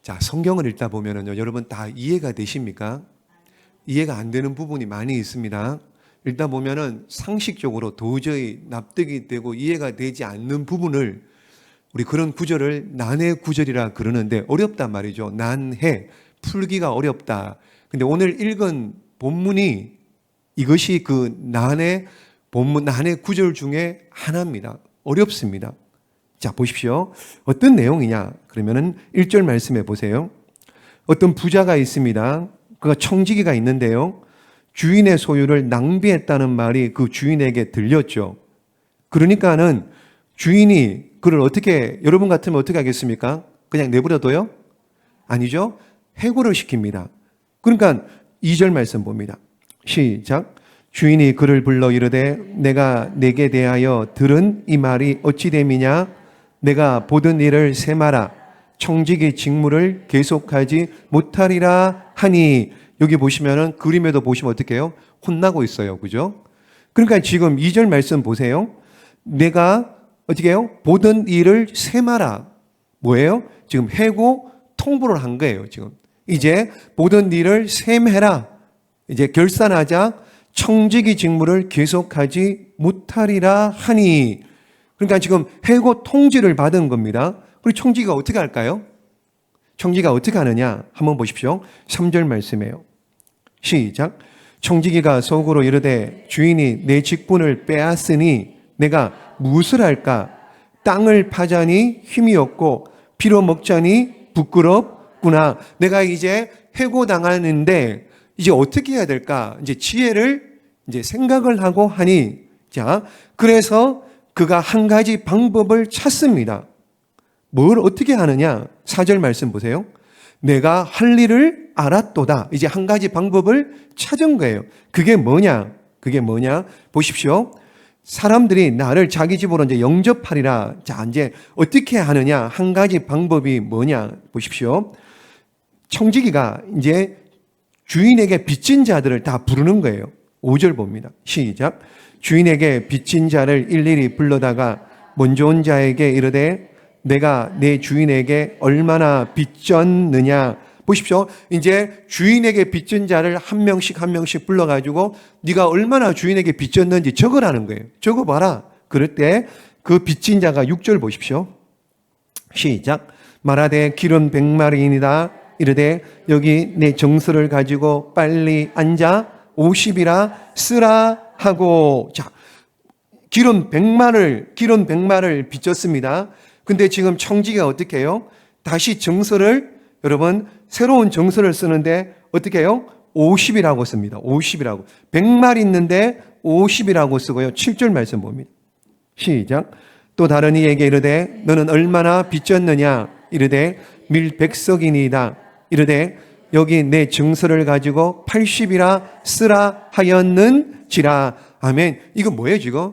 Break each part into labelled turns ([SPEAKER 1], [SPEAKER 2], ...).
[SPEAKER 1] 자, 성경을 읽다 보면은요, 여러분 다 이해가 되십니까? 이해가 안 되는 부분이 많이 있습니다. 읽다 보면은 상식적으로 도저히 납득이 되고 이해가 되지 않는 부분을 우리 그런 구절을 난해 구절이라 그러는데 어렵단 말이죠. 난해, 풀기가 어렵다. 근데 오늘 읽은 본문이 이것이 그 난해 본문, 난해 구절 중에 하나입니다. 어렵습니다. 자, 보십시오. 어떤 내용이냐? 그러면은 1절 말씀해 보세요. 어떤 부자가 있습니다. 그가 청지기가 있는데요. 주인의 소유를 낭비했다는 말이 그 주인에게 들렸죠. 그러니까는 주인이 그를 어떻게, 여러분 같으면 어떻게 하겠습니까? 그냥 내버려둬요? 아니죠. 해고를 시킵니다. 그러니까 2절 말씀 봅니다. 시작. 주인이 그를 불러 이르되 내가 내게 대하여 들은 이 말이 어찌 됨이냐? 내가 보던 일을 세마라. 청지기 직무를 계속하지 못하리라 하니. 여기 보시면은 그림에도 보시면 어떻게 해요? 혼나고 있어요. 그죠? 그러니까 지금 2절 말씀 보세요. 내가 어떻게 해요? 보던 일을 세마라. 뭐예요? 지금 해고 통보를 한 거예요. 지금 이제 보던 일을 셈해라. 이제 결산하자. 청지기 직무를 계속하지 못하리라 하니. 그러니까 지금 해고 통지를 받은 겁니다. 그리고 청지기가 어떻게 할까요? 청지기가 어떻게 하느냐? 한번 보십시오. 3절 말씀이에요. 시작. 청지기가 속으로 이르되 주인이 내 직분을 빼앗으니 내가 무엇을 할까? 땅을 파자니 힘이 없고 피로 먹자니 부끄럽구나. 내가 이제 해고당하는데 이제 어떻게 해야 될까? 이제 지혜를 이제 생각을 하고 하니, 자, 그래서 그가 한 가지 방법을 찾습니다. 뭘 어떻게 하느냐? 4절 말씀 보세요. 내가 할 일을 알았도다. 이제 한 가지 방법을 찾은 거예요. 그게 뭐냐? 그게 뭐냐? 보십시오. 사람들이 나를 자기 집으로 이제 영접하리라. 자, 이제 어떻게 하느냐? 한 가지 방법이 뭐냐? 보십시오. 청지기가 이제 주인에게 빚진 자들을 다 부르는 거예요. 5절 봅니다. 시작. 주인에게 빚진 자를 일일이 불러다가 먼저 온 자에게 이르되 내가 내 주인에게 얼마나 빚졌느냐. 보십시오. 이제 주인에게 빚진 자를 한 명씩 한 명씩 불러가지고 네가 얼마나 주인에게 빚졌는지 적으라는 거예요. 적어봐라. 그럴 때 그 빚진 자가 6절 보십시오. 시작. 말하되 기름 100마리이다. 이르되 여기 내 정서를 가지고 빨리 앉아 50이라 쓰라 하고. 자, 기름 100마를 빚졌습니다. 근데 지금 청지기가 어떻게 해요? 다시 정서를, 여러분 새로운 정서를 쓰는데 어떻게 해요? 50이라고 씁니다. 50이라고. 100말 있는데 50이라고 쓰고요. 7절 말씀 봅니다. 시작. 또 다른 이에게 이르되 너는 얼마나 빚졌느냐? 이르되 밀 100석이니이다. 이르되 여기 내 증서를 가지고 80이라 쓰라 하였는지라. 아멘. 이거 뭐예요 지금?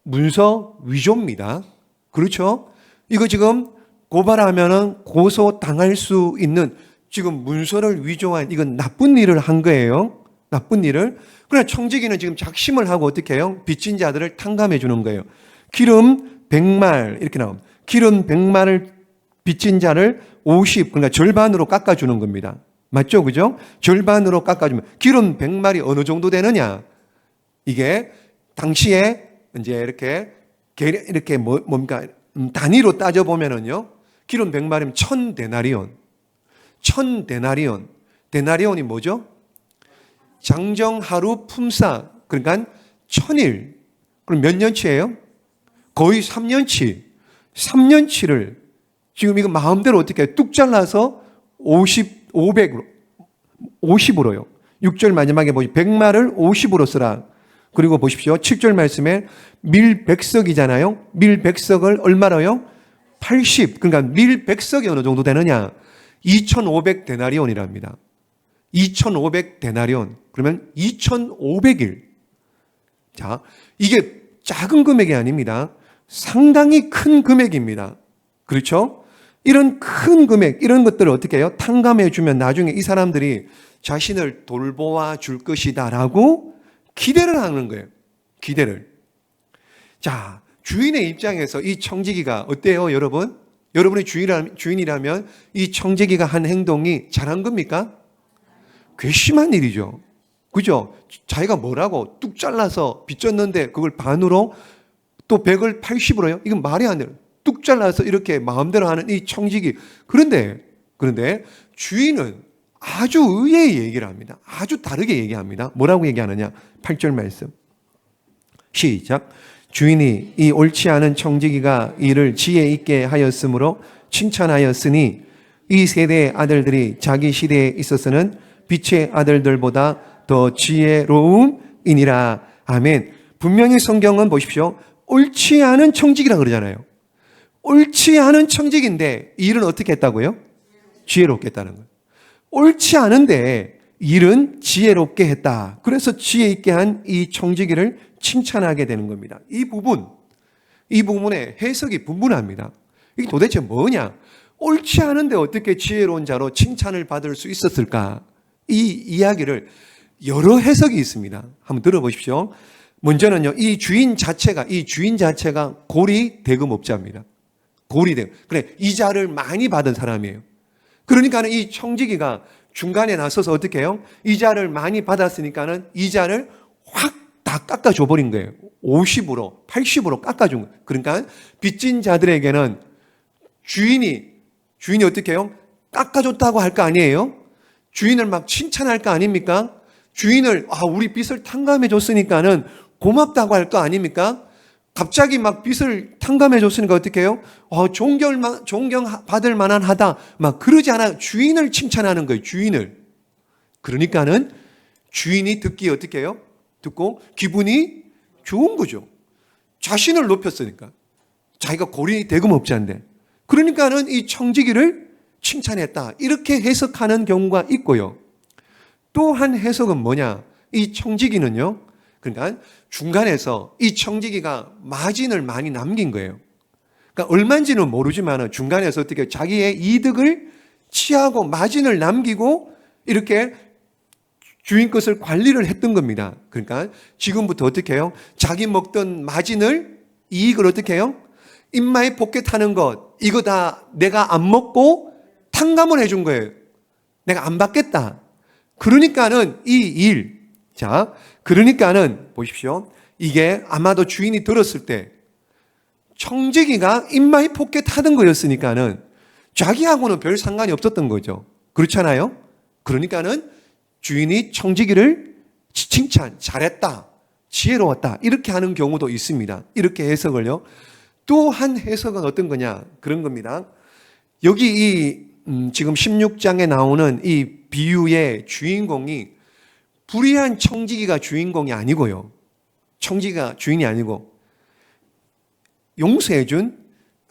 [SPEAKER 1] 문서 위조입니다. 그렇죠? 이거 지금 고발하면은 고소당할 수 있는 지금 문서를 위조한 이건 나쁜 일을 한 거예요. 나쁜 일을. 그러나 청지기는 지금 작심을 하고 어떻게 해요? 빚진 자들을 탕감해 주는 거예요. 기름 100말 이렇게 나옵니다. 기름 100말을 빚진 자를 50, 그러니까 절반으로 깎아주는 겁니다. 맞죠? 그죠? 절반으로 깎아주면 기름 100말이 어느 정도 되느냐? 이게 당시에 이제 이렇게 뭡니까? 단위로 따져보면은요, 기름 100마리면 1000데나리온. 1000데나리온. 데나리온이 뭐죠? 장정 하루 품삯. 그러니까 1000일. 그럼 몇 년치예요? 거의 3년치. 3년치를 지금 이거 마음대로 어떻게 뚝 잘라서 50으로요. 6절 마지막에 보시면 100말을 50으로 쓰라. 그리고 보십시오. 7절 말씀에 밀 100석이잖아요. 밀 100석을 얼마로요? 80. 그러니까 밀 100석이 어느 정도 되느냐? 2500데나리온이랍니다. 2500데나리온. 그러면 2500일. 자, 이게 작은 금액이 아닙니다. 상당히 큰 금액입니다. 그렇죠? 이런 큰 금액, 이런 것들을 어떻게 해요? 탕감해 주면 나중에 이 사람들이 자신을 돌보아 줄 것이다라고 기대를 하는 거예요. 기대를. 자, 주인의 입장에서 이 청지기가 어때요, 여러분? 여러분의 주인이라면 이 청지기가 한 행동이 잘한 겁니까? 괘씸한 일이죠. 그죠? 자기가 뭐라고 뚝 잘라서 빚졌는데 그걸 반으로 또 100을 80으로요? 이건 말이 안 돼요. 뚝 잘라서 이렇게 마음대로 하는 이 청지기. 그런데 주인은 아주 의외의 얘기를 합니다. 아주 다르게 얘기합니다. 뭐라고 얘기하느냐? 8절 말씀. 시작. 주인이 이 옳지 않은 청지기가 이를 지혜 있게 하였으므로 칭찬하였으니 이 세대의 아들들이 자기 시대에 있어서는 빛의 아들들보다 더 지혜로움이니라. 아멘. 분명히 성경은 보십시오. 옳지 않은 청지기라 그러잖아요. 옳지 않은 청지기인데 일은 어떻게 했다고요? 지혜롭게 했다는 거예요. 옳지 않은데 일은 지혜롭게 했다. 그래서 지혜 있게 한 이 청지기를 칭찬하게 되는 겁니다. 이 부분의 해석이 분분합니다. 이게 도대체 뭐냐? 옳지 않은데 어떻게 지혜로운 자로 칭찬을 받을 수 있었을까? 이 이야기를 여러 해석이 있습니다. 한번 들어보십시오. 먼저는요, 이 주인 자체가 고리 대금업자입니다. 고리 대금. 그래, 이자를 많이 받은 사람이에요. 그러니까는 이 청지기가 중간에 나서서 어떻게 해요? 이자를 많이 받았으니까는 이자를 확 다 깎아줘 버린 거예요. 50으로, 80으로 깎아준 거예요. 그러니까 빚진 자들에게는 주인이 어떻게 해요? 깎아줬다고 할 거 아니에요? 주인을 막 칭찬할 거 아닙니까? 주인을, 우리 빚을 탕감해 줬으니까는 고맙다고 할 거 아닙니까? 갑자기 막 빚을 탕감해 줬으니까 어떻게 해요? 존경받을 만한 하다. 막 그러지 않아요. 주인을 칭찬하는 거예요. 주인을. 그러니까는 주인이 듣기 어떻게 해요? 듣고 기분이 좋은 거죠. 자신을 높였으니까. 자기가 고리 대금업자인데. 그러니까는 이 청지기를 칭찬했다. 이렇게 해석하는 경우가 있고요. 또 한 해석은 뭐냐? 이 청지기는요. 그러니까 중간에서 이 청지기가 마진을 많이 남긴 거예요. 그러니까 얼마인지는 모르지만 중간에서 어떻게 자기의 이득을 취하고 마진을 남기고 이렇게 주인 것을 관리를 했던 겁니다. 그러니까 지금부터 어떻게 해요? 자기 먹던 마진을, 이익을 어떻게 해요? 인마이 포켓하는 것, 이거 다 내가 안 먹고 탕감을 해준 거예요. 내가 안 받겠다. 그러니까는 그러니까는 보십시오. 이게 아마도 주인이 들었을 때 청지기가 인마이 포켓하던 거였으니까는 자기하고는 별 상관이 없었던 거죠. 그렇잖아요? 그러니까는 주인이 청지기를 칭찬, 잘했다, 지혜로웠다 이렇게 하는 경우도 있습니다. 이렇게 해석을요. 또 한 해석은 어떤 거냐? 그런 겁니다. 여기 지금 16장에 나오는 이 비유의 주인공이 불의한 청지기가 주인공이 아니고요. 청지기가 주인이 아니고 용서해준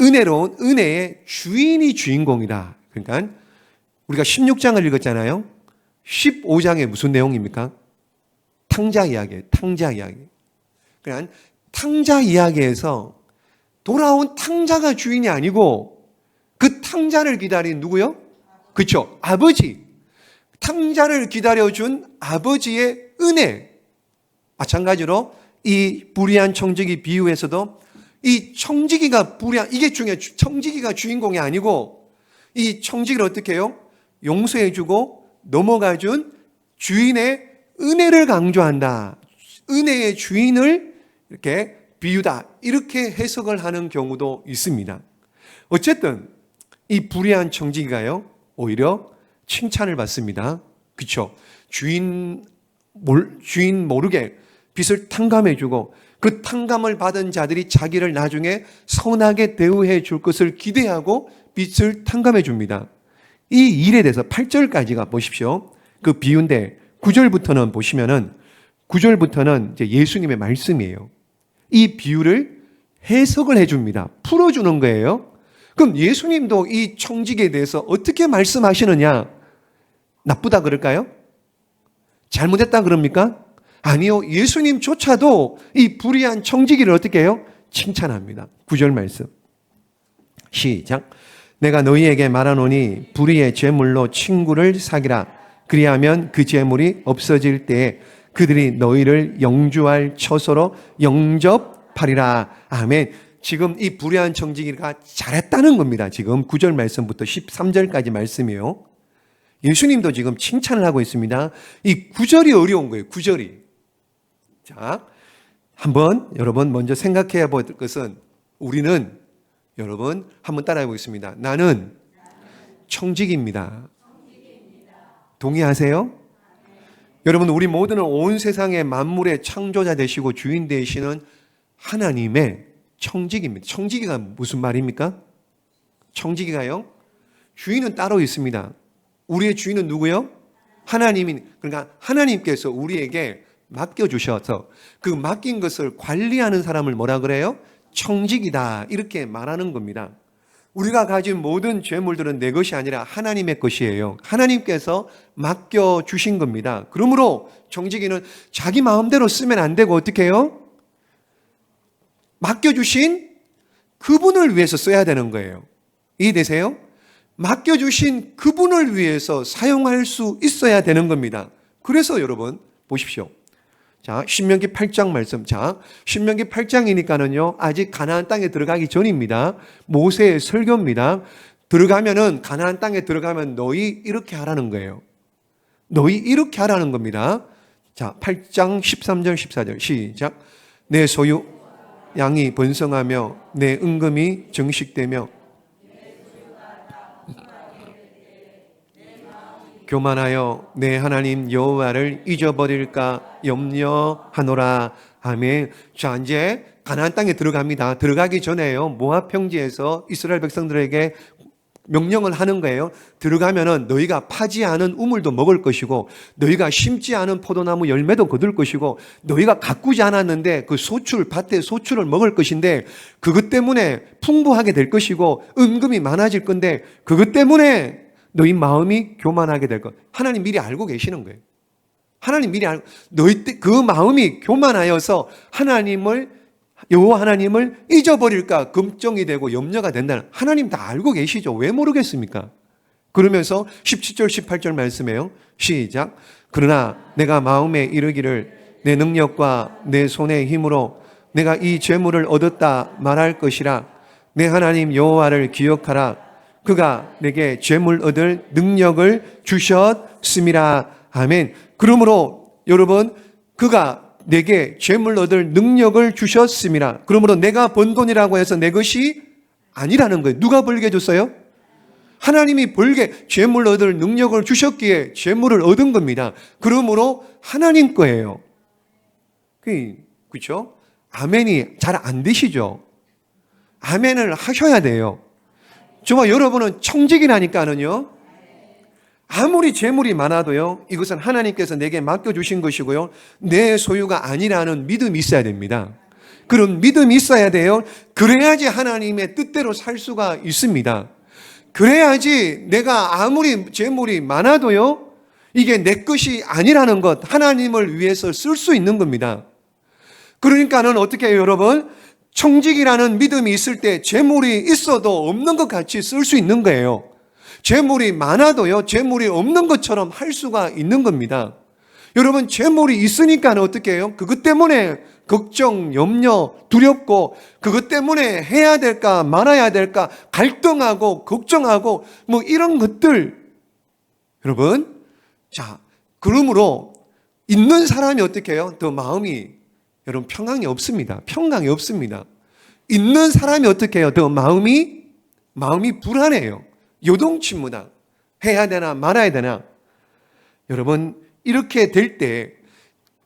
[SPEAKER 1] 은혜로운 은혜의 주인이 주인공이다. 그러니까 우리가 16장을 읽었잖아요. 15장에 무슨 내용입니까? 탕자 이야기예요. 탕자 이야기. 그러니까 탕자 이야기에서 돌아온 탕자가 주인이 아니고 그 탕자를 기다린 누구요? 그렇죠. 아버지. 탕자를 기다려준 아버지의 은혜. 마찬가지로 이 불의한 청지기 비유에서도 이 청지기가 이게 중요해요. 청지기가 주인공이 아니고 이 청지기를 어떻게 해요? 용서해주고 넘어가준 주인의 은혜를 강조한다. 은혜의 주인을 이렇게 비유다. 이렇게 해석을 하는 경우도 있습니다. 어쨌든 이 불의한 청지기가요, 오히려 칭찬을 받습니다. 그렇죠? 주인 모르게 빚을 탕감해주고 그 탕감을 받은 자들이 자기를 나중에 선하게 대우해 줄 것을 기대하고 빚을 탕감해 줍니다. 이 일에 대해서 8절까지가 보십시오. 그 비유인데 9절부터는 보시면은 9절부터는 이제 예수님의 말씀이에요. 이 비유를 해석을 해줍니다. 풀어주는 거예요. 그럼 예수님도 이 청지기에 대해서 어떻게 말씀하시느냐? 나쁘다 그럴까요? 잘못했다 그럽니까? 아니요. 예수님조차도 이 불의한 청지기를 어떻게 해요? 칭찬합니다. 9절 말씀. 시작. 내가 너희에게 말하노니 불의의 제물로 친구를 사기라. 그리하면 그 제물이 없어질 때에 그들이 너희를 영주할 처소로 영접하리라. 아멘. 지금 이 불의한 청지기가 잘했다는 겁니다. 지금 9절 말씀부터 13절까지 말씀이요. 예수님도 지금 칭찬을 하고 있습니다. 이 9절이 어려운 거예요. 9절이. 자, 한번 여러분 먼저 생각해야 볼 것은 우리는 여러분 한번 따라해 보겠습니다. 나는 청지기입니다. 동의하세요? 여러분 우리 모두는 온 세상의 만물의 창조자 되시고 주인 되시는 하나님의 청지기입니다. 청지기가 무슨 말입니까? 청지기가요? 주인은 따로 있습니다. 우리의 주인은 누구요? 하나님이. 그러니까 하나님께서 우리에게 맡겨주셔서 그 맡긴 것을 관리하는 사람을 뭐라 그래요? 청지기다 이렇게 말하는 겁니다. 우리가 가진 모든 죄물들은 내 것이 아니라 하나님의 것이에요. 하나님께서 맡겨주신 겁니다. 그러므로 청지기는 자기 마음대로 쓰면 안 되고 어떻게 해요? 맡겨주신 그분을 위해서 써야 되는 거예요. 이해되세요? 맡겨주신 그분을 위해서 사용할 수 있어야 되는 겁니다. 그래서 여러분 보십시오. 자, 신명기 8장 말씀. 자, 신명기 8장이니까는요, 아직 가나안 땅에 들어가기 전입니다. 모세의 설교입니다. 들어가면은, 가나안 땅에 들어가면 너희 이렇게 하라는 거예요. 너희 이렇게 하라는 겁니다. 자, 8장 13절, 14절. 시작. 내 소유 양이 번성하며 내 은금이 정식되며 교만하여 내 하나님 여호와를 잊어버릴까 염려하노라. 아멘. 자, 이제 가나안 땅에 들어갑니다. 들어가기 전에요, 모압 평지에서 이스라엘 백성들에게 명령을 하는 거예요. 들어가면은 너희가 파지 않은 우물도 먹을 것이고 너희가 심지 않은 포도나무 열매도 거둘 것이고 너희가 가꾸지 않았는데 그 소출, 밭의 소출을 먹을 것인데 그것 때문에 풍부하게 될 것이고 은금이 많아질 건데 그것 때문에 너희 마음이 교만하게 될 것. 하나님 미리 알고 계시는 거예요. 하나님 미리 알고, 너희 그 마음이 교만하여서 여호와 하나님을 잊어버릴까 걱정이 되고 염려가 된다는, 하나님 다 알고 계시죠. 왜 모르겠습니까? 그러면서 17절 18절 말씀이에요. 시작. 그러나 내가 마음에 이르기를 내 능력과 내 손의 힘으로 내가 이 재물을 얻었다 말할 것이라. 내 하나님 여호와를 기억하라. 그가 내게 재물 얻을 능력을 주셨음이라. 아멘. 그러므로 여러분, 그가 내게 재물 얻을 능력을 주셨음이라. 그러므로 내가 번 돈이라고 해서 내 것이 아니라는 거예요. 누가 벌게 줬어요? 하나님이 벌게 재물 얻을 능력을 주셨기에 재물을 얻은 겁니다. 그러므로 하나님 거예요. 그렇죠? 아멘이 잘 안 되시죠? 아멘을 하셔야 돼요. 정말 여러분은 청직이라니까는요, 아무리 재물이 많아도요, 이것은 하나님께서 내게 맡겨주신 것이고요, 내 소유가 아니라는 믿음이 있어야 됩니다. 그런 믿음이 있어야 돼요. 그래야지 하나님의 뜻대로 살 수가 있습니다. 그래야지 내가 아무리 재물이 많아도요, 이게 내 것이 아니라는 것, 하나님을 위해서 쓸 수 있는 겁니다. 그러니까는 어떻게 해요, 여러분? 청직이라는 믿음이 있을 때 재물이 있어도 없는 것 같이 쓸 수 있는 거예요. 재물이 많아도요, 재물이 없는 것처럼 할 수가 있는 겁니다. 여러분, 재물이 있으니까 어떻게 해요? 그것 때문에 걱정, 염려, 두렵고 그것 때문에 해야 될까 말아야 될까 갈등하고 걱정하고 뭐 이런 것들. 여러분, 자, 그러므로 있는 사람이 어떻게 해요? 더 마음이 여러분 평강이 없습니다. 평강이 없습니다. 있는 사람이 어떻게 해요? 더 마음이 불안해요. 요동칩니다. 해야 되나 말아야 되나. 여러분, 이렇게 될 때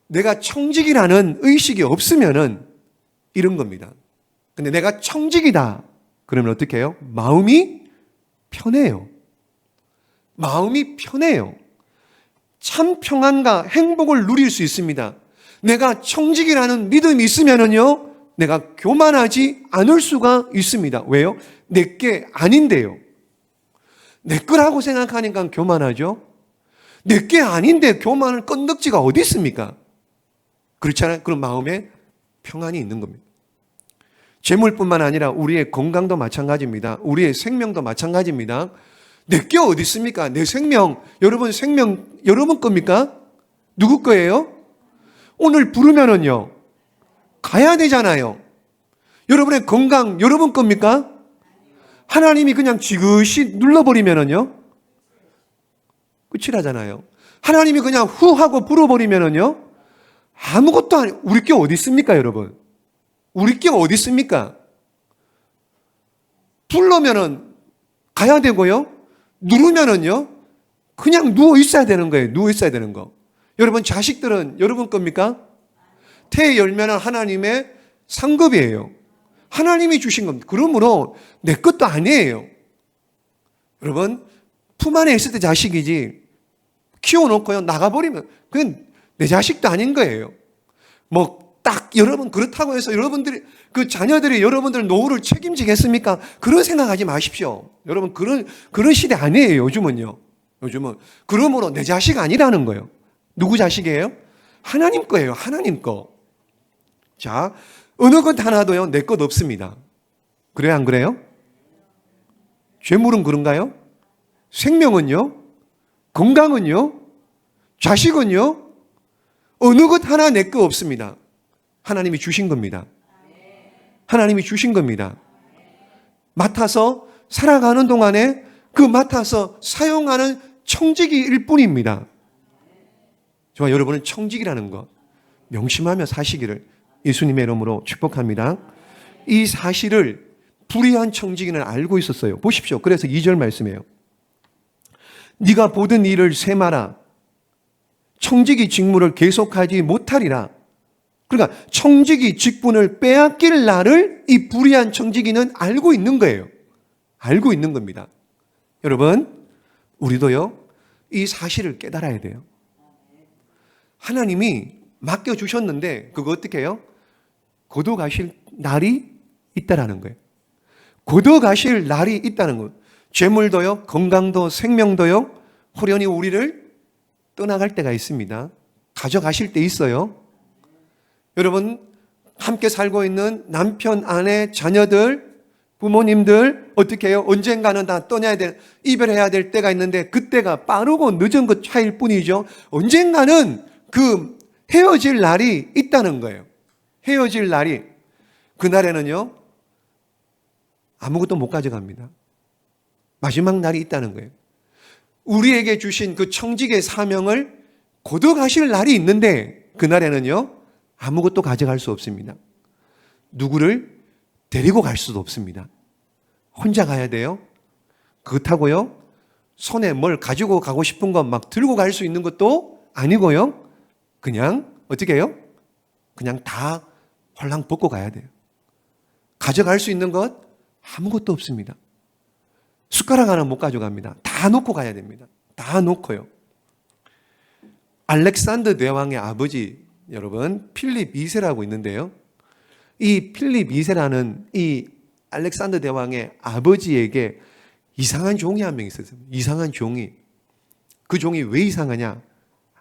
[SPEAKER 1] 내가 청직이라는 의식이 없으면은 이런 겁니다. 근데 내가 청직이다 그러면 어떻게 해요? 마음이 편해요. 마음이 편해요. 참 평안과 행복을 누릴 수 있습니다. 내가 청직이라는 믿음이 있으면은요, 내가 교만하지 않을 수가 있습니다. 왜요? 내게 아닌데요. 내 거라고 생각하니까 교만하죠. 내게 아닌데 교만을 건덕지가 어디 있습니까? 그렇잖아요. 그런 마음에 평안이 있는 겁니다. 재물뿐만 아니라 우리의 건강도 마찬가지입니다. 우리의 생명도 마찬가지입니다. 내게 어디 있습니까? 내 생명, 여러분 생명 여러분 겁니까? 누구 거예요? 오늘 부르면은요, 가야 되잖아요. 여러분의 건강 여러분 겁니까? 하나님이 그냥 지그시 눌러버리면은요 끝이라잖아요. 하나님이 그냥 후 하고 불어버리면은요 아무것도 아니. 우리 게 어디 있습니까, 여러분? 우리 게 어디 있습니까? 불러면은 가야 되고요. 누르면은요 그냥 누워 있어야 되는 거예요. 누워 있어야 되는 거. 여러분 자식들은 여러분 겁니까? 태 열면은 하나님의 상급이에요. 하나님이 주신 겁니다. 그러므로 내 것도 아니에요. 여러분 품 안에 있을 때 자식이지 키워놓고요 나가버리면 그건 내 자식도 아닌 거예요. 뭐 딱 여러분 그렇다고 해서 여러분들이 그 자녀들이 여러분들 노후를 책임지겠습니까? 그런 생각하지 마십시오. 여러분 그런 시대 아니에요. 요즘은요. 요즘은 그러므로 내 자식 아니라는 거예요. 누구 자식이에요? 하나님 거예요. 하나님 거. 자, 어느 것 하나도요 내 것 없습니다. 그래요, 안 그래요? 죄물은 그런가요? 생명은요? 건강은요? 자식은요? 어느 것 하나 내 거 없습니다. 하나님이 주신 겁니다. 하나님이 주신 겁니다. 맡아서 살아가는 동안에 그 맡아서 사용하는 청지기일 뿐입니다. 정말 여러분은 청지기라는 것 명심하며 사시기를 예수님의 이름으로 축복합니다. 이 사실을 불의한 청지기는 알고 있었어요. 보십시오. 그래서 2절 말씀이에요. 네가 보던 일을 세마라. 청지기 직무를 계속하지 못하리라. 그러니까 청지기 직분을 빼앗길 날을 이 불의한 청지기는 알고 있는 거예요. 알고 있는 겁니다. 여러분 우리도요 이 사실을 깨달아야 돼요. 하나님이 맡겨주셨는데 그거 어떻게 해요? 거둬가실 날이 있다라는 거예요. 거둬가실 날이 있다는 거예요. 재물도요 건강도 생명도요 호련히 우리를 떠나갈 때가 있습니다. 가져가실 때 있어요. 여러분 함께 살고 있는 남편, 아내, 자녀들, 부모님들 어떻게 해요? 언젠가는 다 떠나야 될, 이별해야 될 때가 있는데 그때가 빠르고 늦은 것 차이일 뿐이죠. 언젠가는 그 헤어질 날이 있다는 거예요. 헤어질 날이. 그날에는요 아무것도 못 가져갑니다. 마지막 날이 있다는 거예요. 우리에게 주신 그 청직의 사명을 거둬가실 날이 있는데 그날에는요 아무것도 가져갈 수 없습니다. 누구를 데리고 갈 수도 없습니다. 혼자 가야 돼요. 그렇다고요 손에 뭘 가지고 가고 싶은 것 막 들고 갈 수 있는 것도 아니고요 그냥 어떻게 해요? 그냥 다 홀랑 벗고 가야 돼요. 가져갈 수 있는 것 아무것도 없습니다. 숟가락 하나 못 가져갑니다. 다 놓고 가야 됩니다. 다 놓고요. 알렉산더 대왕의 아버지 여러분 필립 2세라고 있는데요. 이 필립 2세라는 이 알렉산더 대왕의 아버지에게 이상한 종이 한 명 있었어요. 이상한 종이. 그 종이 왜 이상하냐?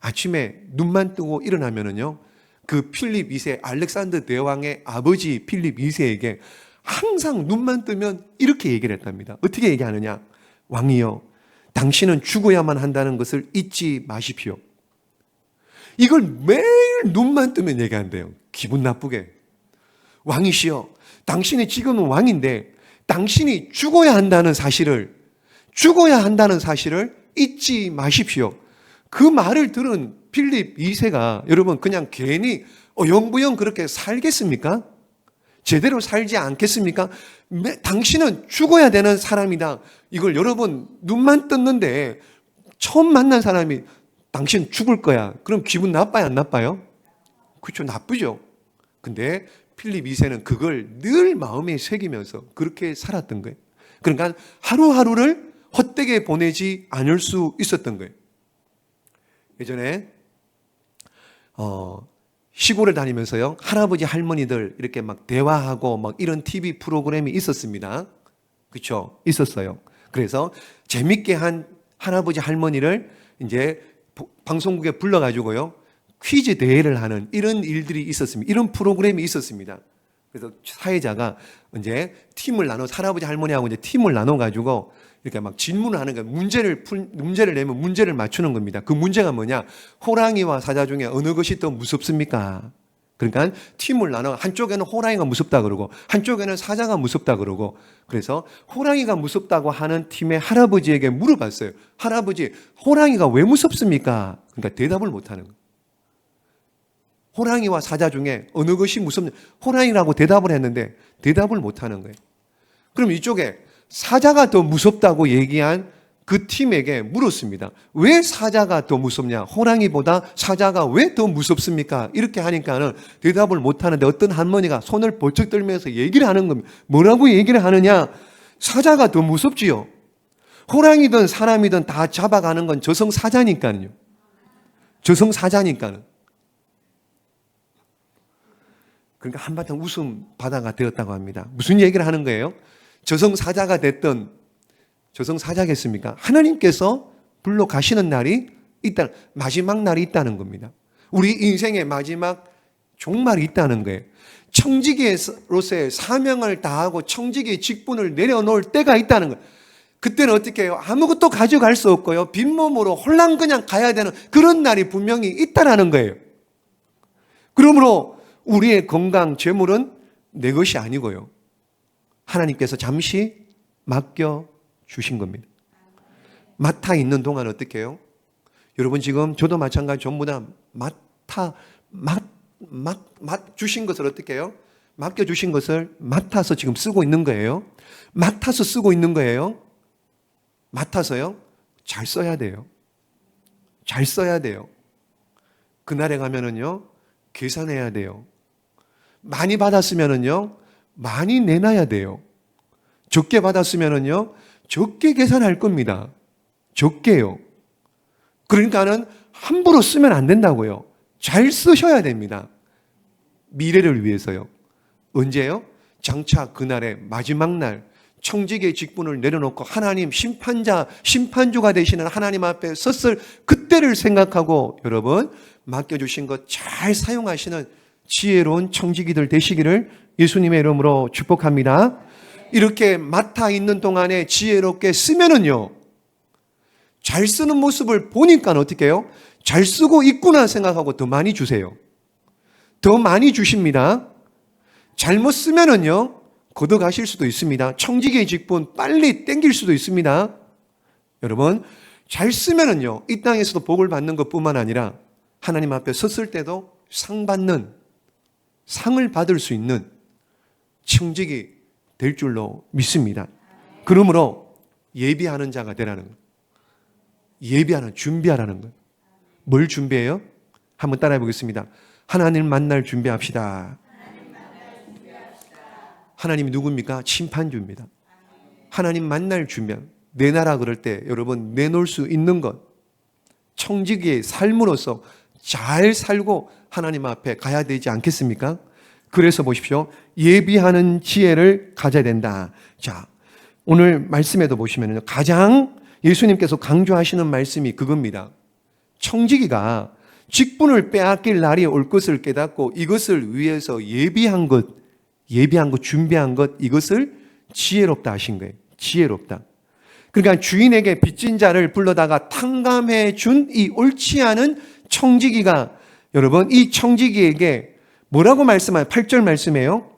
[SPEAKER 1] 아침에 눈만 뜨고 일어나면은요. 그 필립 2세 알렉산더 대왕의 아버지 필립 2세에게 항상 눈만 뜨면 이렇게 얘기를 했답니다. 어떻게 얘기하느냐? 왕이여, 당신은 죽어야만 한다는 것을 잊지 마십시오. 이걸 매일 눈만 뜨면 얘기한대요. 기분 나쁘게. 왕이시여, 당신이 지금은 왕인데 당신이 죽어야 한다는 사실을 잊지 마십시오. 그 말을 들은 필립 2세가 여러분 그냥 괜히 어영부영 그렇게 살겠습니까? 제대로 살지 않겠습니까? 당신은 죽어야 되는 사람이다. 이걸 여러분 눈만 떴는데 처음 만난 사람이 당신 죽을 거야. 그럼 기분 나빠요, 안 나빠요? 그렇죠, 나쁘죠. 근데 필립 2세는 그걸 늘 마음에 새기면서 그렇게 살았던 거예요. 그러니까 하루하루를 헛되게 보내지 않을 수 있었던 거예요. 예전에 시골을 다니면서요 할아버지 할머니들 이렇게 막 대화하고 막 이런 TV 프로그램이 있었습니다. 그렇죠? 있었어요. 그래서 재밌게 한 할아버지 할머니를 이제 방송국에 불러가지고요 퀴즈 대회를 하는 이런 일들이 있었습니다. 이런 프로그램이 있었습니다. 그래서 사회자가 이제 팀을 나눠 할아버지 할머니하고 이제 팀을 나눠 가지고 이렇게 막 질문을 하는 거예요. 문제를 내면 문제를 맞추는 겁니다. 그 문제가 뭐냐? 호랑이와 사자 중에 어느 것이 더 무섭습니까? 그러니까 팀을 나눠 한쪽에는 호랑이가 무섭다 그러고 한쪽에는 사자가 무섭다 그러고 그래서 호랑이가 무섭다고 하는 팀의 할아버지에게 물어봤어요. 할아버지, 호랑이가 왜 무섭습니까? 그러니까 대답을 못하는 거예요. 호랑이와 사자 중에 어느 것이 무섭냐? 호랑이라고 대답을 했는데 대답을 못하는 거예요. 그럼 이쪽에 사자가 더 무섭다고 얘기한 그 팀에게 물었습니다. 왜 사자가 더 무섭냐? 호랑이보다 사자가 왜 더 무섭습니까? 이렇게 하니까는 대답을 못하는데 어떤 할머니가 손을 벌쩍 들면서 얘기를 하는 겁니다. 뭐라고 얘기를 하느냐? 사자가 더 무섭지요. 호랑이든 사람이든 다 잡아가는 건 저승사자니까요. 저승사자니까는. 그러니까 한바탕 웃음 바다가 되었다고 합니다. 무슨 얘기를 하는 거예요? 저승사자가 됐던 저승사자겠습니까? 하나님께서 불러 가시는 날이 있다, 마지막 날이 있다는 겁니다. 우리 인생의 마지막 종말이 있다는 거예요. 청지기로서의 사명을 다하고 청지기의 직분을 내려놓을 때가 있다는 거예요. 그때는 어떻게 해요? 아무것도 가져갈 수 없고요. 빈몸으로 홀랑 그냥 가야 되는 그런 날이 분명히 있다라는 거예요. 그러므로 우리의 건강, 재물은 내 것이 아니고요. 하나님께서 잠시 맡겨 주신 겁니다. 맡아 있는 동안 어떻게 해요? 여러분 지금 저도 마찬가지 전부 다 주신 것을 어떻게 해요? 맡겨주신 것을 맡아서 지금 쓰고 있는 거예요. 맡아서 쓰고 있는 거예요. 맡아서요. 잘 써야 돼요. 잘 써야 돼요. 그날에 가면은요. 계산해야 돼요. 많이 받았으면은요. 많이 내놔야 돼요. 적게 받았으면은요. 적게 계산할 겁니다. 적게요. 그러니까는 함부로 쓰면 안 된다고요. 잘 쓰셔야 됩니다. 미래를 위해서요. 언제요? 장차 그날의 마지막 날 청지기의 직분을 내려놓고 하나님 심판주가 되시는 하나님 앞에 섰을 그때를 생각하고 여러분 맡겨주신 것 잘 사용하시는 지혜로운 청지기들 되시기를 예수님의 이름으로 축복합니다. 이렇게 맡아 있는 동안에 지혜롭게 쓰면은요, 잘 쓰는 모습을 보니까 어떻게 해요? 잘 쓰고 있구나 생각하고 더 많이 주세요. 더 많이 주십니다. 잘못 쓰면은요, 걷어가실 수도 있습니다. 청지기의 직분 빨리 땡길 수도 있습니다. 여러분, 잘 쓰면은요, 이 땅에서도 복을 받는 것 뿐만 아니라 하나님 앞에 섰을 때도 상을 받을 수 있는 청지기 될 줄로 믿습니다. 그러므로 예비하는 자가 되라는 거예요. 준비하라는 거예요. 뭘 준비해요? 한번 따라해 보겠습니다. 하나님 만날 준비합시다. 하나님이 누굽니까? 심판주입니다. 하나님 만날 준비합니다. 내놔라 그럴 때 여러분 내놓을 수 있는 것, 청지기의 삶으로서 잘 살고 하나님 앞에 가야 되지 않겠습니까? 그래서 보십시오. 예비하는 지혜를 가져야 된다. 자, 오늘 말씀에도 보시면요. 가장 예수님께서 강조하시는 말씀이 그겁니다. 청지기가 직분을 빼앗길 날이 올 것을 깨닫고 이것을 위해서 예비한 것, 준비한 것, 이것을 지혜롭다 하신 거예요. 지혜롭다. 그러니까 주인에게 빚진 자를 불러다가 탕감해 준 이 옳지 않은 청지기가 여러분 이 청지기에게 뭐라고 말씀하요? 8절 말씀이에요.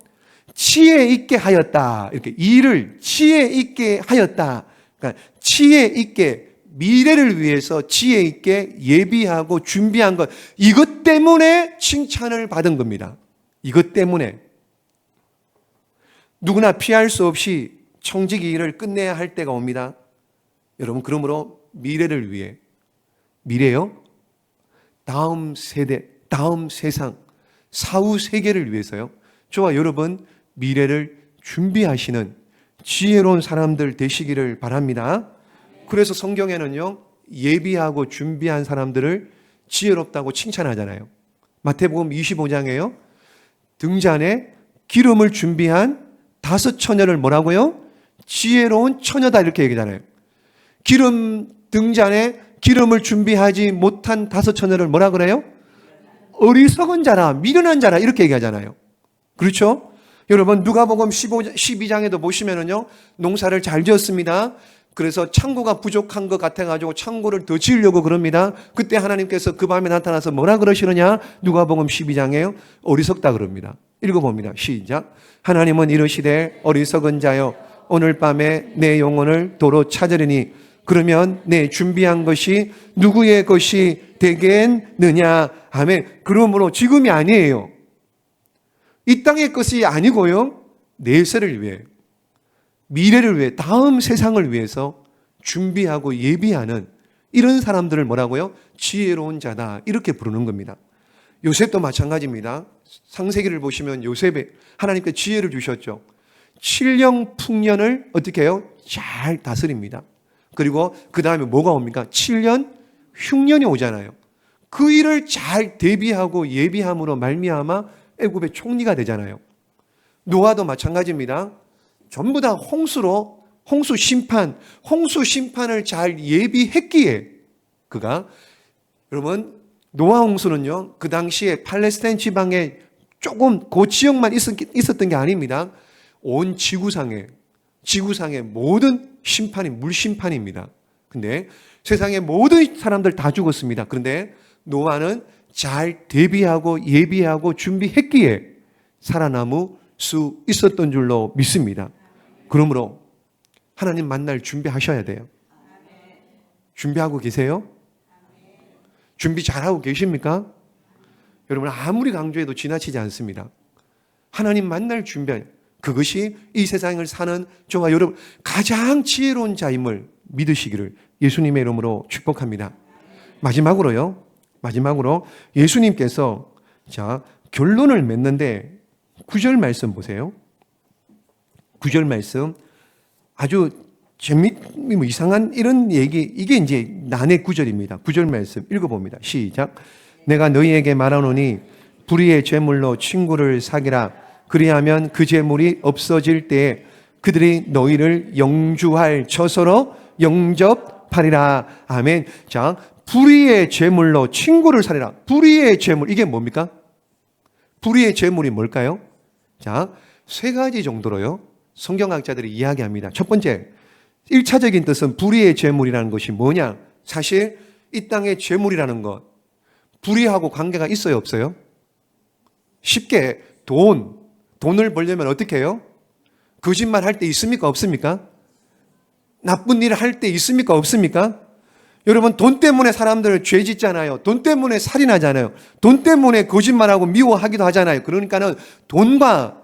[SPEAKER 1] 지혜 있게 하였다. 이렇게 일을 지혜 있게 하였다. 그러니까 지혜 있게 미래를 위해서 지혜 있게 예비하고 준비한 것. 이것 때문에 칭찬을 받은 겁니다. 이것 때문에. 누구나 피할 수 없이 청지기 일을 끝내야 할 때가 옵니다. 여러분 그러므로 미래를 위해 미래요? 다음 세대, 다음 세상, 사후 세계를 위해서요. 저와 여러분 미래를 준비하시는 지혜로운 사람들 되시기를 바랍니다. 그래서 성경에는요. 예비하고 준비한 사람들을 지혜롭다고 칭찬하잖아요. 마태복음 25장에요. 등잔에 기름을 준비한 5 처녀를 뭐라고요? 지혜로운 처녀다 이렇게 얘기하잖아요. 등잔에 기름을 준비하지 못한 5 처녀를 뭐라 그래요? 어리석은 자라, 미련한 자라 이렇게 얘기하잖아요. 그렇죠? 여러분 누가복음 12장에도 보시면은요. 농사를 잘 지었습니다. 그래서 창고가 부족한 것 같아가지고 창고를 더 지으려고 그럽니다. 그때 하나님께서 그 밤에 나타나서 뭐라 그러시느냐? 누가복음 12장에요. 어리석다 그럽니다. 읽어봅니다. 시작. 하나님은 이르시되 어리석은 자여 오늘 밤에 내 영혼을 도로 찾으리니 그러면 내 준비한 것이 누구의 것이 되겠느냐. 아멘. 그러므로 지금이 아니에요. 이 땅의 것이 아니고요. 내세를 위해, 미래를 위해, 다음 세상을 위해서 준비하고 예비하는 이런 사람들을 뭐라고요? 지혜로운 자다. 이렇게 부르는 겁니다. 요셉도 마찬가지입니다. 창세기를 보시면 요셉에 하나님께 지혜를 주셨죠. 7년 풍년을 어떻게 해요? 잘 다스립니다. 그리고 그 다음에 뭐가 옵니까? 7년 흉년이 오잖아요. 그 일을 잘 대비하고 예비함으로 말미암아 애굽의 총리가 되잖아요. 노아도 마찬가지입니다. 전부 다 홍수 심판을 잘 예비했기에 그가, 여러분, 노아 홍수는요, 그 당시에 팔레스타인 지방에 조금 그 지역만 있었던 게 아닙니다. 온 지구상의 모든 심판이 물심판입니다. 근데 세상의 모든 사람들 다 죽었습니다. 그런데 노아는 잘 대비하고 예비하고 준비했기에 살아남을 수 있었던 줄로 믿습니다. 그러므로 하나님 만날 준비하셔야 돼요. 준비하고 계세요? 준비 잘하고 계십니까? 여러분, 아무리 강조해도 지나치지 않습니다. 하나님 만날 준비, 그것이 이 세상을 사는 저와 여러분 가장 지혜로운 자임을 믿으시기를 예수님의 이름으로 축복합니다. 마지막으로 예수님께서 결론을 맺는데 9절 말씀 보세요. 9절 말씀 아주 이상한 이런 얘기, 이게 이제 난의 9절입니다. 9절 말씀 읽어봅니다. 시작. 내가 너희에게 말하노니 불의의 제물로 친구를 사귀라. 그리하면 그 제물이 없어질 때에 그들이 너희를 영주할 처소로 영접하리라. 아멘. 자, 불의의 제물로 친구를 사리라. 불의의 제물, 이게 뭡니까? 불의의 제물이 뭘까요? 자, 세 가지 정도로요, 성경학자들이 이야기합니다. 첫 번째, 1차적인 뜻은 불의의 제물이라는 것이 뭐냐? 사실 이 땅의 제물이라는 것, 불의하고 관계가 있어요, 없어요? 쉽게 돈을 벌려면 어떻게 해요? 거짓말 할 때 있습니까, 없습니까? 나쁜 일을 할 때 있습니까, 없습니까? 여러분, 돈 때문에 사람들 죄 짓잖아요. 돈 때문에 살인하잖아요. 돈 때문에 거짓말하고 미워하기도 하잖아요. 그러니까는 돈과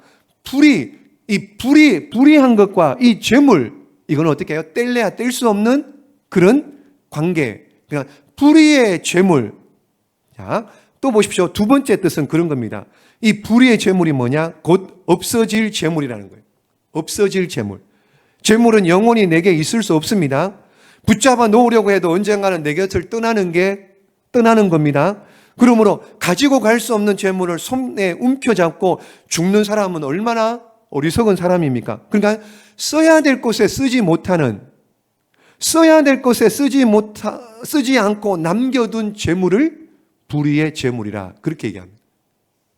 [SPEAKER 1] 불의한 것과 이 재물, 이건 어떻게 해요? 뗄래야 뗄 수 없는 그런 관계. 그러니까 불의의 재물. 자, 또 보십시오. 두 번째 뜻은 그런 겁니다. 이 불의의 재물이 뭐냐? 곧 없어질 재물이라는 거예요. 없어질 재물. 재물은 영원히 내게 있을 수 없습니다. 붙잡아 놓으려고 해도 언젠가는 내 곁을 떠나는 겁니다. 그러므로 가지고 갈 수 없는 재물을 손에 움켜잡고 죽는 사람은 얼마나 어리석은 사람입니까? 그러니까 써야 될 곳에 쓰지 않고 남겨둔 재물을 불의의 재물이라 그렇게 얘기합니다.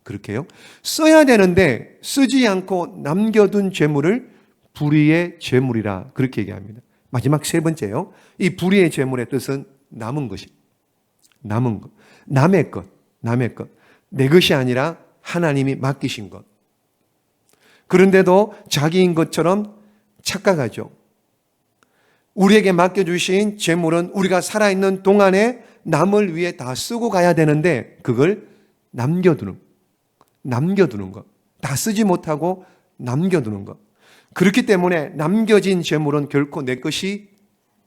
[SPEAKER 1] 그렇게요? 써야 되는데 쓰지 않고 남겨둔 재물을 불의의 재물이라 그렇게 얘기합니다. 마지막 세 번째요. 이 불의의 재물의 뜻은 남은 것이. 남은 것. 남의 것. 내 것이 아니라 하나님이 맡기신 것. 그런데도 자기인 것처럼 착각하죠. 우리에게 맡겨주신 재물은 우리가 살아있는 동안에 남을 위해 다 쓰고 가야 되는데 그걸 남겨두는 것. 다 쓰지 못하고 남겨두는 것. 그렇기 때문에 남겨진 재물은 결코 내 것이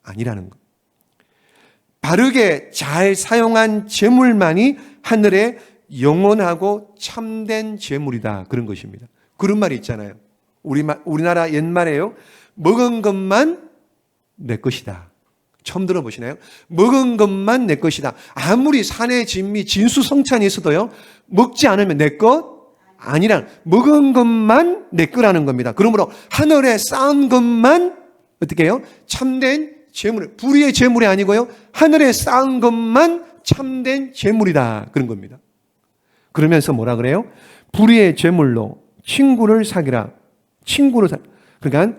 [SPEAKER 1] 아니라는 것. 바르게 잘 사용한 재물만이 하늘에 영원하고 참된 재물이다. 그런 것입니다. 그런 말이 있잖아요. 우리나라 옛말에요. 먹은 것만 내 것이다. 처음 들어보시나요? 먹은 것만 내 것이다. 아무리 산에 진미 진수성찬이 있어도요, 먹지 않으면 내 것 아니라 먹은 것만 내 거라는 겁니다. 그러므로 하늘에 쌓은 것만 어떻게 해요? 참된 재물, 불의의 재물이 아니고요, 하늘에 쌓은 것만 참된 재물이다. 그런 겁니다. 그러면서 뭐라 그래요? 불의의 재물로 친구를 사귀라. 그러니까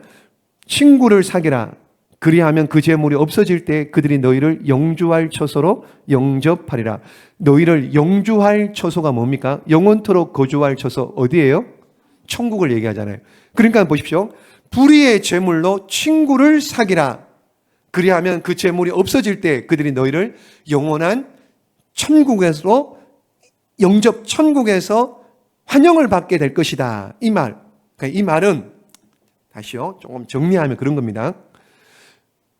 [SPEAKER 1] 친구를 사귀라. 그리하면 그 재물이 없어질 때 그들이 너희를 영주할 처소로 영접하리라. 너희를 영주할 처소가 뭡니까? 영원토록 거주할 처소 어디예요? 천국을 얘기하잖아요. 그러니까 보십시오. 불의의 재물로 친구를 사귀라. 그리하면 그 재물이 없어질 때 그들이 너희를 영원한 천국에서 영접 천국에서 환영을 받게 될 것이다. 이 말. 그러니까 이 말은 다시요. 조금 정리하면 그런 겁니다.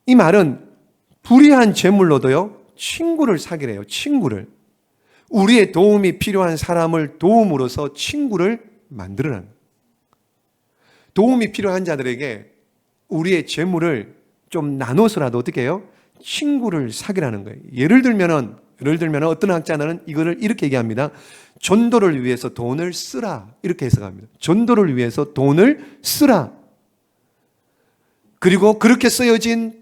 [SPEAKER 1] 이 말은 불의한 재물로도요. 친구를 사귀래요. 친구를. 우리의 도움이 필요한 사람을 도움으로써 친구를 만들어라는 거예요. 도움이 필요한 자들에게 우리의 재물을 좀 나눠서라도 어떻게 해요? 친구를 사귀라는 거예요. 예를 들면 어떤 학자는 이거를 이렇게 얘기합니다. 전도를 위해서 돈을 쓰라. 이렇게 해석합니다. 전도를 위해서 돈을 쓰라. 그리고 그렇게 쓰여진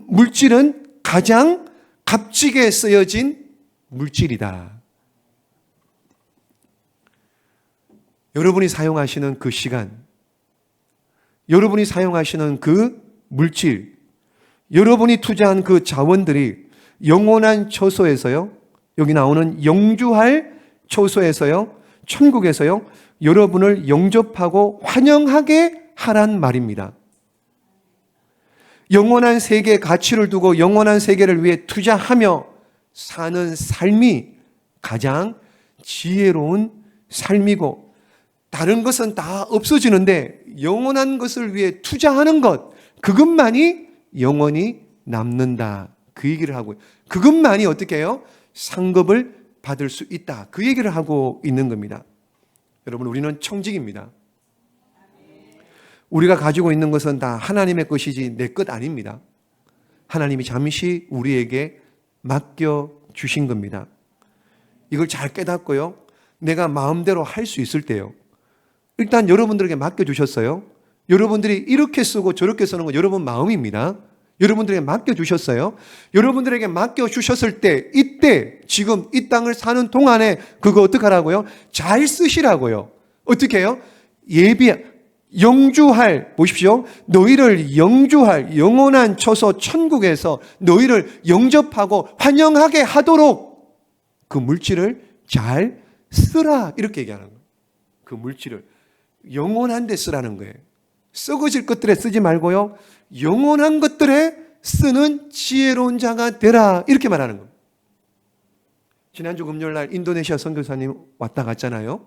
[SPEAKER 1] 물질은 가장 값지게 쓰여진 물질이다. 여러분이 사용하시는 그 시간, 여러분이 사용하시는 그 물질, 여러분이 투자한 그 자원들이 영원한 처소에서요, 여기 나오는 영주할 처소에서요, 천국에서요, 여러분을 영접하고 환영하게 하란 말입니다. 영원한 세계에 가치를 두고 영원한 세계를 위해 투자하며 사는 삶이 가장 지혜로운 삶이고, 다른 것은 다 없어지는데 영원한 것을 위해 투자하는 것, 그것만이 영원히 남는다. 그 얘기를 하고, 그것만이 어떻게 해요? 상급을 받을 수 있다. 그 얘기를 하고 있는 겁니다. 여러분, 우리는 청직입니다. 우리가 가지고 있는 것은 다 하나님의 것이지 내 것 아닙니다. 하나님이 잠시 우리에게 맡겨주신 겁니다. 이걸 잘 깨닫고요, 내가 마음대로 할 수 있을 때요, 일단 여러분들에게 맡겨주셨어요. 여러분들이 이렇게 쓰고 저렇게 쓰는 건 여러분 마음입니다. 여러분들에게 맡겨주셨어요. 여러분들에게 맡겨주셨을 때, 이때 지금 이 땅을 사는 동안에 그거 어떻게 하라고요? 잘 쓰시라고요. 어떻게 해요? 영주할, 보십시오. 너희를 영주할 영원한 처소 천국에서 너희를 영접하고 환영하게 하도록 그 물질을 잘 쓰라. 이렇게 얘기하는 거예요. 그 물질을 영원한 데 쓰라는 거예요. 썩어질 것들에 쓰지 말고요, 영원한 것들에 쓰는 지혜로운 자가 되라. 이렇게 말하는 겁니다. 지난주 금요일 날 인도네시아 선교사님 왔다 갔잖아요.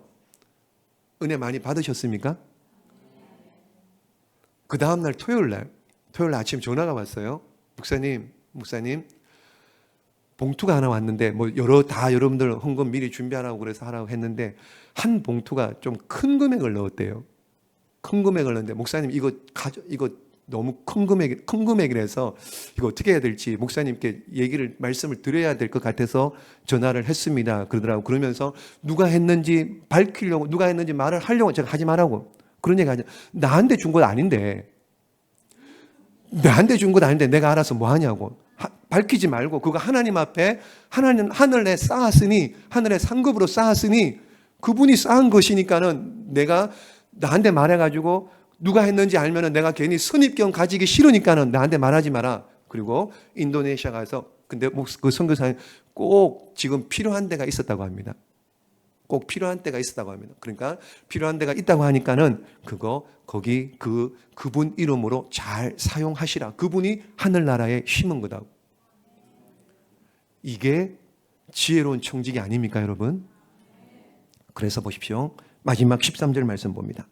[SPEAKER 1] 은혜 많이 받으셨습니까? 그 다음날 토요일 날 아침 전화가 왔어요. 목사님, 봉투가 하나 왔는데, 여러분들 헌금 미리 준비하라고 그래서 하라고 했는데, 한 봉투가 좀 큰 금액을 넣었대요. 큰 금액을 넣었는데, 목사님, 이거 너무 큰 금액이라서, 이거 어떻게 해야 될지, 목사님께 말씀을 드려야 될 것 같아서 전화를 했습니다. 그러더라고. 그러면서 누가 했는지 밝히려고, 누가 했는지 말을 하려고, 제가 하지 말라고. 그런 얘기 하죠. 나한테 준 건 아닌데 내가 알아서 뭐 하냐고. 밝히지 말고, 그거 하나님 앞에 하늘에 쌓았으니, 하늘의 상급으로 쌓았으니 그분이 쌓은 것이니까는 내가 나한테 말해가지고 누가 했는지 알면은 내가 괜히 선입견 가지기 싫으니까는 나한테 말하지 마라. 그리고 인도네시아 가서, 근데 그 선교사님 꼭 지금 필요한 데가 있었다고 합니다. 꼭 필요한 때가 있었다고 합니다. 그러니까 필요한 데가 있다고 하니까는 그분 이름으로 잘 사용하시라. 그분이 하늘나라에 심은 거다. 이게 지혜로운 청직이 아닙니까, 여러분? 그래서 보십시오. 마지막 13절 말씀 봅니다.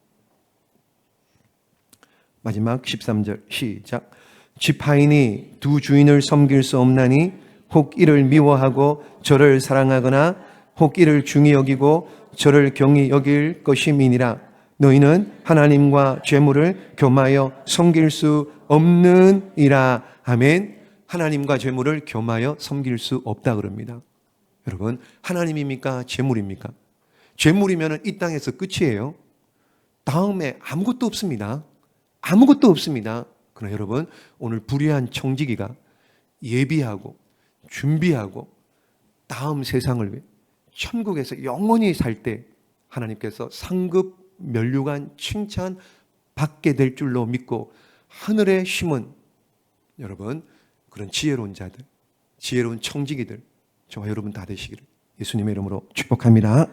[SPEAKER 1] 마지막 13절 시작. 지파인이 두 주인을 섬길 수 없나니 혹 이를 미워하고 저를 사랑하거나 혹 이를 중히 여기고 저를 경히 여길 것임이니라. 너희는 하나님과 재물을 겸하여 섬길 수 없느니라. 아멘. 하나님과 재물을 겸하여 섬길 수 없다 그럽니다. 여러분, 하나님입니까? 재물입니까? 재물이면 이 땅에서 끝이에요. 다음에 아무것도 없습니다. 아무것도 없습니다. 그러나 여러분, 오늘 불의한 청지기가 예비하고 준비하고 다음 세상을 위해 천국에서 영원히 살 때 하나님께서 상급 면류관 칭찬 받게 될 줄로 믿고 하늘에 심은 여러분 그런 지혜로운 자들, 지혜로운 청지기들, 저와 여러분 다 되시기를 예수님의 이름으로 축복합니다.